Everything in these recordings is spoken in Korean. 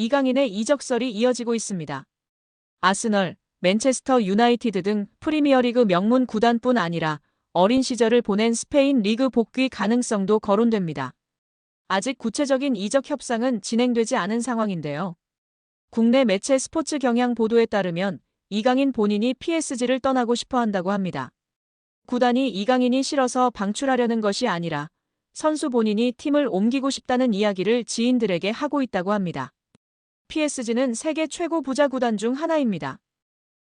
이강인의 이적설이 이어지고 있습니다. 아스널, 맨체스터 유나이티드 등 프리미어리그 명문 구단뿐 아니라 어린 시절을 보낸 스페인 리그 복귀 가능성도 거론됩니다. 아직 구체적인 이적 협상은 진행되지 않은 상황인데요. 국내 매체 스포츠 경향 보도에 따르면 이강인 본인이 PSG를 떠나고 싶어 한다고 합니다. 구단이 이강인이 싫어서 방출하려는 것이 아니라 선수 본인이 팀을 옮기고 싶다는 이야기를 지인들에게 하고 있다고 합니다. PSG는 세계 최고 부자 구단 중 하나입니다.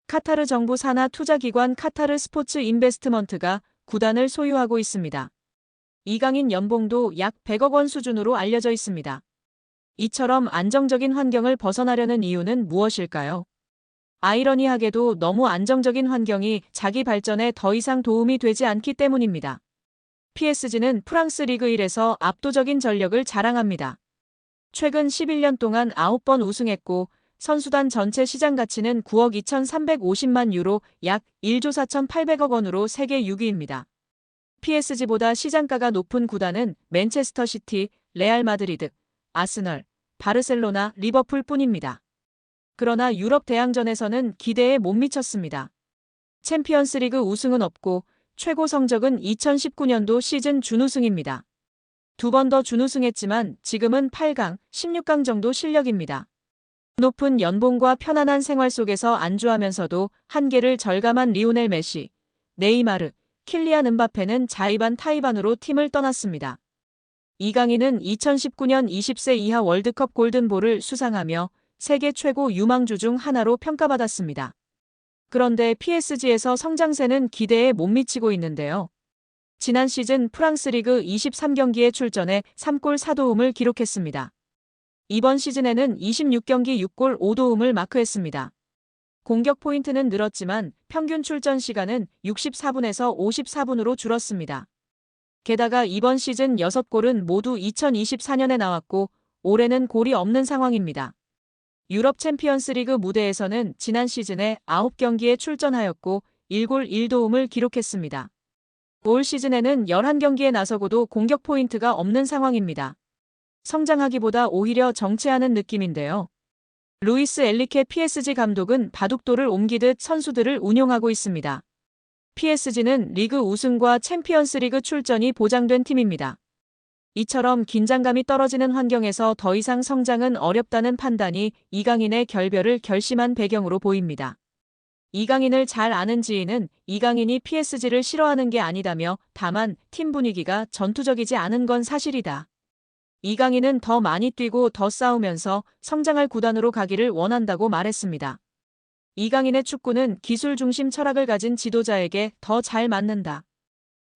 카타르 정부 산하 투자기관 카타르 스포츠 인베스트먼트가 구단을 소유하고 있습니다. 이강인 연봉도 약 100억 원 수준으로 알려져 있습니다. 이처럼 안정적인 환경을 벗어나려는 이유는 무엇일까요? 아이러니하게도 너무 안정적인 환경이 자기 발전에 더 이상 도움이 되지 않기 때문입니다. PSG는 프랑스 리그 1에서 압도적인 전력을 자랑합니다. 최근 11년 동안 9번 우승했고 선수단 전체 시장 가치는 9억 2,350만 유로 약 1조 4,800억 원으로 세계 6위입니다. PSG보다 시장가가 높은 구단은 맨체스터 시티, 레알 마드리드, 아스널, 바르셀로나, 리버풀 뿐입니다. 그러나 유럽 대항전에서는 기대에 못 미쳤습니다. 챔피언스리그 우승은 없고 최고 성적은 2019년도 시즌 준우승입니다. 두 번 더 준우승했지만 지금은 8강, 16강 정도 실력입니다. 높은 연봉과 편안한 생활 속에서 안주하면서도 한계를 절감한 리오넬 메시, 네이마르, 킬리안 음바페는 자의반 타의반으로 팀을 떠났습니다. 이강인은 2019년 20세 이하 월드컵 골든볼을 수상하며 세계 최고 유망주 중 하나로 평가받았습니다. 그런데 PSG에서 성장세는 기대에 못 미치고 있는데요. 지난 시즌 프랑스 리그 23경기에 출전해 3골 4도움을 기록했습니다. 이번 시즌에는 26경기 6골 5도움을 마크했습니다. 공격 포인트는 늘었지만 평균 출전 시간은 64분에서 54분으로 줄었습니다. 게다가 이번 시즌 6골은 모두 2024년에 나왔고 올해는 골이 없는 상황입니다. 유럽 챔피언스리그 무대에서는 지난 시즌에 9경기에 출전하였고 1골 1도움을 기록했습니다. 올 시즌에는 11경기에 나서고도 공격 포인트가 없는 상황입니다. 성장하기보다 오히려 정체하는 느낌인데요. 루이스 엘리케 PSG 감독은 바둑돌을 옮기듯 선수들을 운용하고 있습니다. PSG는 리그 우승과 챔피언스리그 출전이 보장된 팀입니다. 이처럼 긴장감이 떨어지는 환경에서 더 이상 성장은 어렵다는 판단이 이강인의 결별을 결심한 배경으로 보입니다. 이강인을 잘 아는 지인은 이강인이 PSG를 싫어하는 게 아니다며 다만 팀 분위기가 전투적이지 않은 건 사실이다. 이강인은 더 많이 뛰고 더 싸우면서 성장할 구단으로 가기를 원한다고 말했습니다. 이강인의 축구는 기술 중심 철학을 가진 지도자에게 더 잘 맞는다.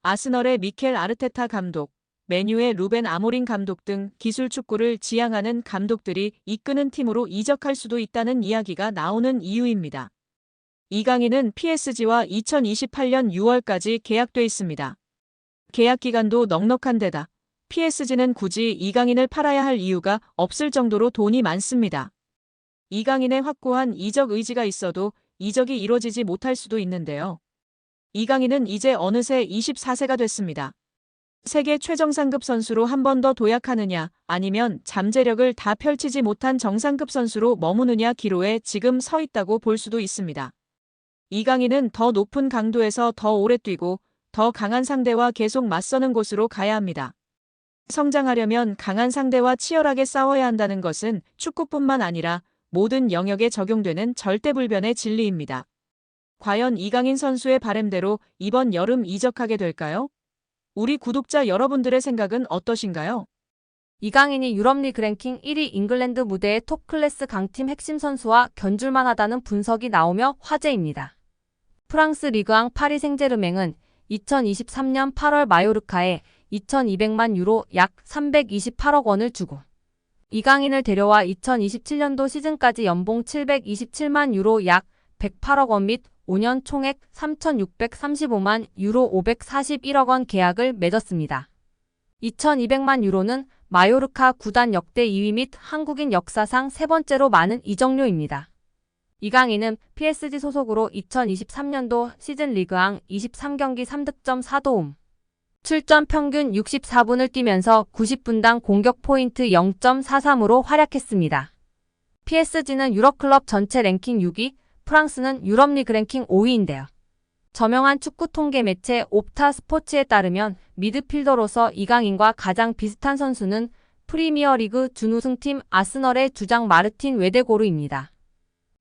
아스널의 미켈 아르테타 감독, 맨유의 루벤 아모린 감독 등 기술 축구를 지향하는 감독들이 이끄는 팀으로 이적할 수도 있다는 이야기가 나오는 이유입니다. 이강인은 PSG와 2028년 6월까지 계약돼 있습니다. 계약 기간도 넉넉한 데다 PSG는 굳이 이강인을 팔아야 할 이유가 없을 정도로 돈이 많습니다. 이강인의 확고한 이적 의지가 있어도 이적이 이뤄지지 못할 수도 있는데요. 이강인은 이제 어느새 24세가 됐습니다. 세계 최정상급 선수로 한 번 더 도약하느냐 아니면 잠재력을 다 펼치지 못한 정상급 선수로 머무느냐 기로에 지금 서 있다고 볼 수도 있습니다. 이강인은 더 높은 강도에서 더 오래 뛰고 더 강한 상대와 계속 맞서는 곳으로 가야 합니다. 성장하려면 강한 상대와 치열하게 싸워야 한다는 것은 축구뿐만 아니라 모든 영역에 적용되는 절대불변의 진리입니다. 과연 이강인 선수의 바람대로 이번 여름 이적하게 될까요? 우리 구독자 여러분들의 생각은 어떠신가요? 이강인이 유럽리그 랭킹 1위 잉글랜드 무대의 톱클래스 강팀 핵심 선수와 견줄만 하다는 분석이 나오며 화제입니다. 프랑스 리그앙 파리 생제르맹은 2023년 8월 마요르카에 2,200만 유로 약 328억 원을 주고 이강인을 데려와 2027년도 시즌까지 연봉 727만 유로 약 108억 원 및 5년 총액 3,635만 유로 541억 원 계약을 맺었습니다. 2,200만 유로는 마요르카 구단 역대 2위 및 한국인 역사상 세 번째로 많은 이적료입니다. 이강인은 PSG 소속으로 2023년도 시즌 리그앙 23경기 3득점 4도움, 출전 평균 64분을 뛰면서 90분당 공격 포인트 0.43으로 활약했습니다. PSG는 유럽 클럽 전체 랭킹 6위, 프랑스는 유럽 리그 랭킹 5위인데요. 저명한 축구 통계 매체 옵타 스포츠에 따르면 미드필더로서 이강인과 가장 비슷한 선수는 프리미어리그 준우승팀 아스널의 주장 마르틴 웨데고르입니다.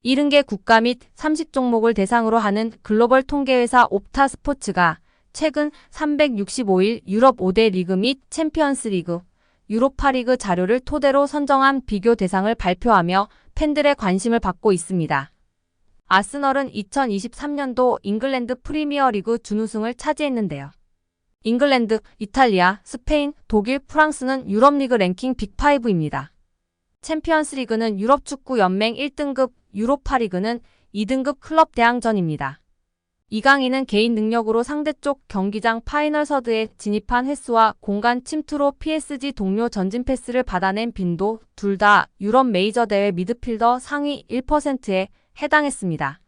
70개 국가 및 30종목을 대상으로 하는 글로벌 통계회사 옵타 스포츠가 최근 365일 유럽 5대 리그 및 챔피언스 리그, 유로파리그 자료를 토대로 선정한 비교 대상을 발표하며 팬들의 관심을 받고 있습니다. 아스널은 2023년도 잉글랜드 프리미어리그 준우승을 차지했는데요. 잉글랜드, 이탈리아, 스페인, 독일, 프랑스는 유럽 리그 랭킹 빅5입니다. 챔피언스 리그는 유럽 축구 연맹 1등급, 유로파리그는 2등급 클럽 대항전입니다. 이강인은 개인 능력으로 상대쪽 경기장 파이널 서드에 진입한 횟수와 공간 침투로 PSG 동료 전진 패스를 받아낸 빈도 둘 다 유럽 메이저 대회 미드필더 상위 1%에 해당했습니다.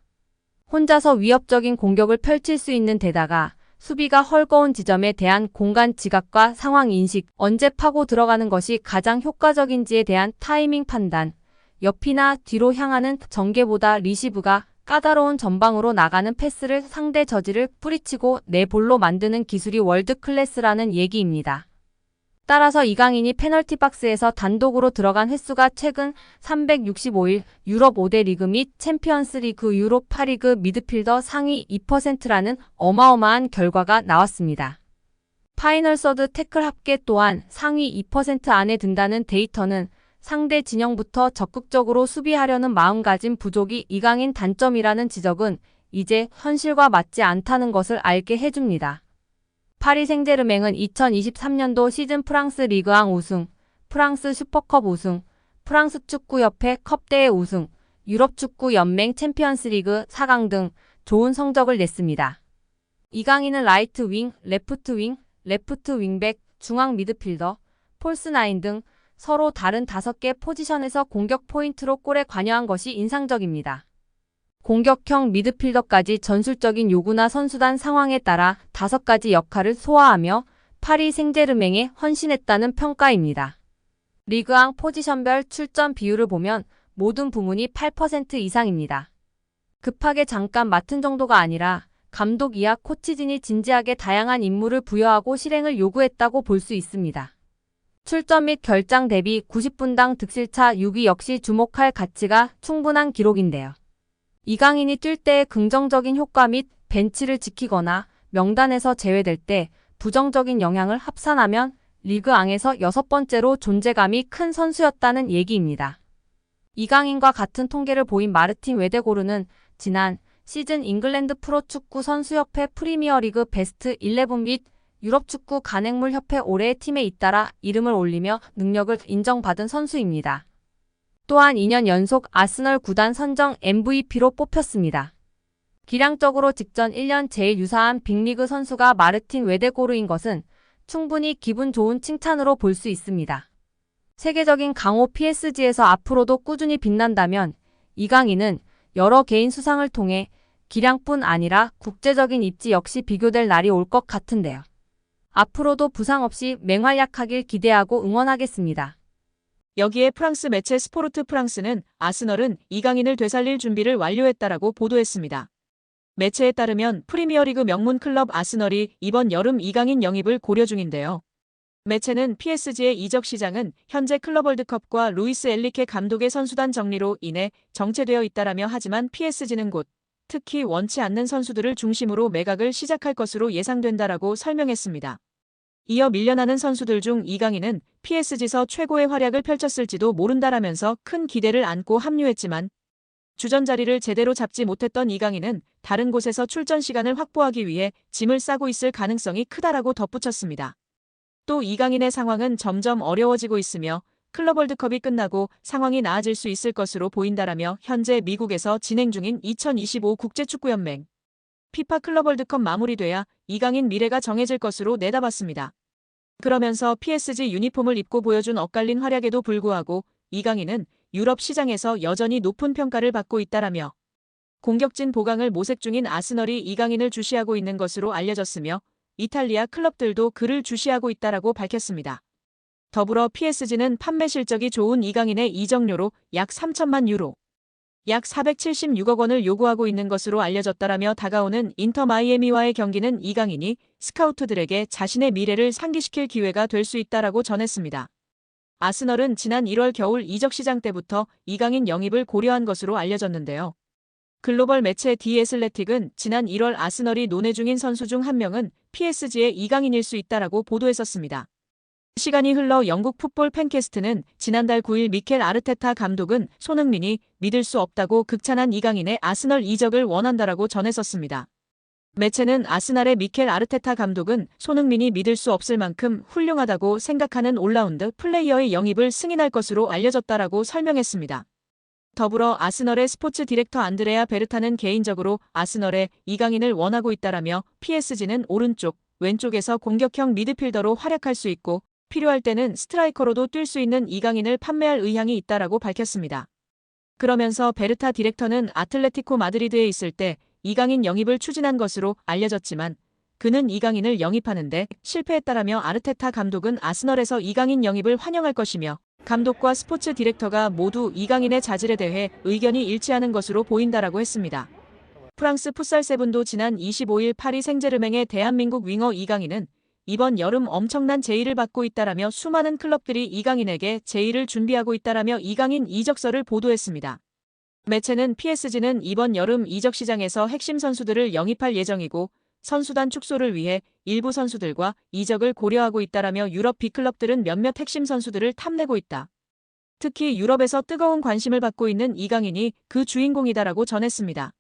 혼자서 위협적인 공격을 펼칠 수 있는 데다가 수비가 헐거운 지점에 대한 공간 지각과 상황 인식, 언제 파고 들어가는 것이 가장 효과적인지에 대한 타이밍 판단, 옆이나 뒤로 향하는 전개보다 리시브가 까다로운 전방으로 나가는 패스를 상대 저지를 뿌리치고 내 볼로 만드는 기술이 월드 클래스라는 얘기입니다. 따라서 이강인이 페널티 박스에서 단독으로 들어간 횟수가 최근 365일 유럽 5대 리그 및 챔피언스 리그 유로파리그 미드필더 상위 2%라는 어마어마한 결과가 나왔습니다. 파이널 서드 태클 합계 또한 상위 2% 안에 든다는 데이터는 상대 진영부터 적극적으로 수비하려는 마음가짐 부족이 이강인 단점이라는 지적은 이제 현실과 맞지 않다는 것을 알게 해줍니다. 파리 생제르맹은 2023년도 시즌 프랑스 리그앙 우승, 프랑스 슈퍼컵 우승, 프랑스 축구협회 컵대회 우승, 유럽 축구 연맹 챔피언스 리그 4강 등 좋은 성적을 냈습니다. 이강인은 라이트 윙, 레프트 윙백, 중앙 미드필더, 폴스 9 등 서로 다른 5개 포지션에서 공격 포인트로 골에 관여한 것이 인상적입니다. 공격형 미드필더까지 전술적인 요구나 선수단 상황에 따라 5가지 역할을 소화하며 파리 생제르맹에 헌신했다는 평가입니다. 리그앙 포지션별 출전 비율을 보면 모든 부문이 8% 이상입니다. 급하게 잠깐 맡은 정도가 아니라 감독 이하 코치진이 진지하게 다양한 임무를 부여하고 실행을 요구했다고 볼 수 있습니다. 출전 및 결장 대비 90분당 득실차 6위 역시 주목할 가치가 충분한 기록인데요. 이강인이 뛸 때의 긍정적인 효과 및 벤치를 지키거나 명단에서 제외될 때 부정적인 영향을 합산하면 리그앙에서 6번째로 존재감이 큰 선수였다는 얘기입니다. 이강인과 같은 통계를 보인 마르틴 웨데고르는 지난 시즌 잉글랜드 프로축구 선수협회 프리미어리그 베스트 11 및 유럽축구 간행물협회 올해의 팀에 잇따라 이름을 올리며 능력을 인정받은 선수입니다. 또한 2년 연속 아스널 구단 선정 MVP로 뽑혔습니다. 기량적으로 직전 1년 제일 유사한 빅리그 선수가 마르틴 웨데고르인 것은 충분히 기분 좋은 칭찬으로 볼 수 있습니다. 세계적인 강호 PSG에서 앞으로도 꾸준히 빛난다면 이강인은 여러 개인 수상을 통해 기량뿐 아니라 국제적인 입지 역시 비교될 날이 올 것 같은데요. 앞으로도 부상 없이 맹활약하길 기대하고 응원하겠습니다. 여기에 프랑스 매체 스포르트 프랑스는 아스널은 이강인을 되살릴 준비를 완료했다라고 보도했습니다. 매체에 따르면 프리미어리그 명문 클럽 아스널이 이번 여름 이강인 영입을 고려 중인데요. 매체는 PSG의 이적 시장은 현재 클럽 월드컵과 루이스 엔리케 감독의 선수단 정리로 인해 정체되어 있다라며 하지만 PSG는 곧 특히 원치 않는 선수들을 중심으로 매각을 시작할 것으로 예상된다라고 설명했습니다. 이어 밀려나는 선수들 중 이강인은 PSG에서 최고의 활약을 펼쳤을지도 모른다라면서 큰 기대를 안고 합류했지만 주전 자리를 제대로 잡지 못했던 이강인은 다른 곳에서 출전 시간을 확보하기 위해 짐을 싸고 있을 가능성이 크다라고 덧붙였습니다. 또 이강인의 상황은 점점 어려워지고 있으며 클럽 월드컵이 끝나고 상황이 나아질 수 있을 것으로 보인다라며 현재 미국에서 진행 중인 2025 국제축구연맹 피파 클럽 월드컵 마무리돼야 이강인 미래가 정해질 것으로 내다봤습니다. 그러면서 PSG 유니폼을 입고 보여준 엇갈린 활약에도 불구하고 이강인은 유럽 시장에서 여전히 높은 평가를 받고 있다라며 공격진 보강을 모색 중인 아스널이 이강인을 주시하고 있는 것으로 알려졌으며 이탈리아 클럽들도 그를 주시하고 있다라고 밝혔습니다. 더불어 PSG는 판매 실적이 좋은 이강인의 이적료로 약 3천만 유로, 약 476억 원을 요구하고 있는 것으로 알려졌다라며 다가오는 인터 마이애미와의 경기는 이강인이 스카우트들에게 자신의 미래를 상기시킬 기회가 될 수 있다라고 전했습니다. 아스널은 지난 1월 겨울 이적 시장 때부터 이강인 영입을 고려한 것으로 알려졌는데요. 글로벌 매체 디 애슬레틱은 지난 1월 아스널이 논의 중인 선수 중 한 명은 PSG의 이강인일 수 있다라고 보도했었습니다. 시간이 흘러 영국 풋볼 팬캐스트는 지난달 9일 미켈 아르테타 감독은 손흥민이 믿을 수 없다고 극찬한 이강인의 아스널 이적을 원한다라고 전했었습니다. 매체는 아스날의 미켈 아르테타 감독은 손흥민이 믿을 수 없을 만큼 훌륭하다고 생각하는 올라운드 플레이어의 영입을 승인할 것으로 알려졌다라고 설명했습니다. 더불어 아스널의 스포츠 디렉터 안드레아 베르타는 개인적으로 아스널에 이강인을 원하고 있다라며 PSG는 오른쪽, 왼쪽에서 공격형 미드필더로 활약할 수 있고 필요할 때는 스트라이커로도 뛸 수 있는 이강인을 판매할 의향이 있다라고 밝혔습니다. 그러면서 베르타 디렉터는 아틀레티코 마드리드에 있을 때 이강인 영입을 추진한 것으로 알려졌지만 그는 이강인을 영입하는데 실패했다라며 아르테타 감독은 아스널에서 이강인 영입을 환영할 것이며 감독과 스포츠 디렉터가 모두 이강인의 자질에 대해 의견이 일치하는 것으로 보인다라고 했습니다. 프랑스 풋살 세븐도 지난 25일 파리 생제르맹의 대한민국 윙어 이강인은 이번 여름 엄청난 제의를 받고 있다라며 수많은 클럽들이 이강인에게 제의를 준비하고 있다라며 이강인 이적설을 보도했습니다. 매체는 PSG는 이번 여름 이적 시장에서 핵심 선수들을 영입할 예정이고 선수단 축소를 위해 일부 선수들과 이적을 고려하고 있다라며 유럽 빅클럽들은 몇몇 핵심 선수들을 탐내고 있다. 특히 유럽에서 뜨거운 관심을 받고 있는 이강인이 그 주인공이다라고 전했습니다.